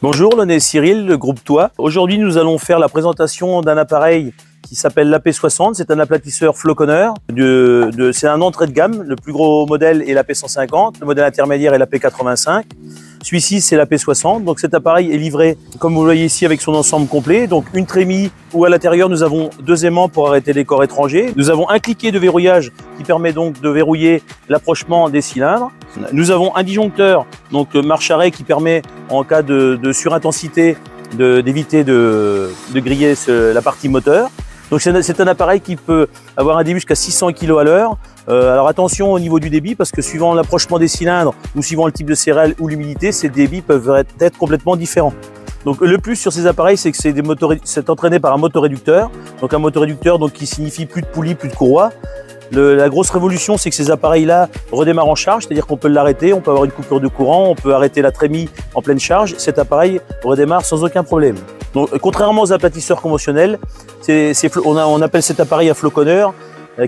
Bonjour, on est Cyril, le groupe Toi. Aujourd'hui, nous allons faire la présentation d'un appareil qui s'appelle l'AP60. C'est un aplatisseur floconneur. C'est un entrée de gamme. Le plus gros modèle est l'AP150. Le modèle intermédiaire est l'AP85. Celui-ci, c'est l'AP60. Donc cet appareil est livré, comme vous le voyez ici, avec son ensemble complet. Donc une trémie où à l'intérieur, nous avons deux aimants pour arrêter les corps étrangers. Nous avons un cliquet de verrouillage qui permet donc de verrouiller l'approchement des cylindres. Nous avons un disjoncteur, donc marche-arrêt, qui permet, en cas de surintensité, d'éviter de griller la partie moteur. Donc c'est un appareil qui peut avoir un débit jusqu'à 600 kg à l'heure. Alors attention au niveau du débit, parce que suivant l'approchement des cylindres ou suivant le type de cérelle ou l'humidité, ces débits peuvent être complètement différents. Donc le plus sur ces appareils, c'est que c'est entraîné par un motoréducteur. Donc un motoréducteur qui signifie plus de poulies, plus de courroies. La grosse révolution, c'est que ces appareils-là redémarrent en charge, c'est-à-dire qu'on peut l'arrêter, on peut avoir une coupure de courant, on peut arrêter la trémie en pleine charge. Cet appareil redémarre sans aucun problème. Donc, contrairement aux aplatisseurs conventionnels, on appelle cet appareil un floconneur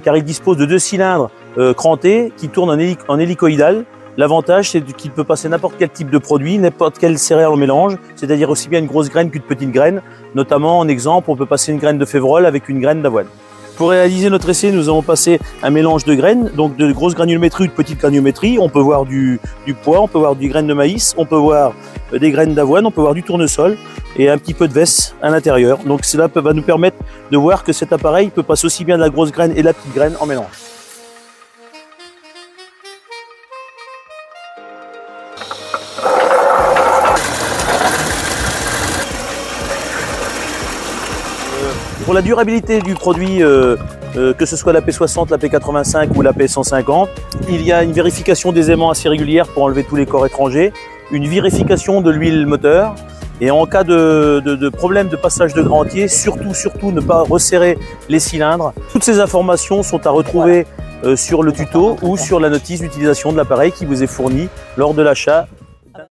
car il dispose de deux cylindres crantés qui tournent en hélicoïdal. L'avantage, c'est qu'il peut passer n'importe quel type de produit, n'importe quelle céréale en mélange, c'est-à-dire aussi bien une grosse graine qu'une petite graine. Notamment, en exemple, on peut passer une graine de févrole avec une graine d'avoine. Pour réaliser notre essai, nous avons passé un mélange de graines, donc de grosses granulométries ou de petites granulométries. On peut voir du pois, on peut voir des graines de maïs, on peut voir des graines d'avoine, on peut voir du tournesol et un petit peu de vesse à l'intérieur. Donc cela va nous permettre de voir que cet appareil peut passer aussi bien de la grosse graine et de la petite graine en mélange. Pour la durabilité du produit, que ce soit l'AP60, l'AP85 ou l'AP150, il y a une vérification des aimants assez régulière pour enlever tous les corps étrangers, une vérification de l'huile moteur, et en cas de problème de passage de grain entier, surtout ne pas resserrer les cylindres. Toutes ces informations sont à retrouver sur le tuto ou sur la notice d'utilisation de l'appareil qui vous est fournie lors de l'achat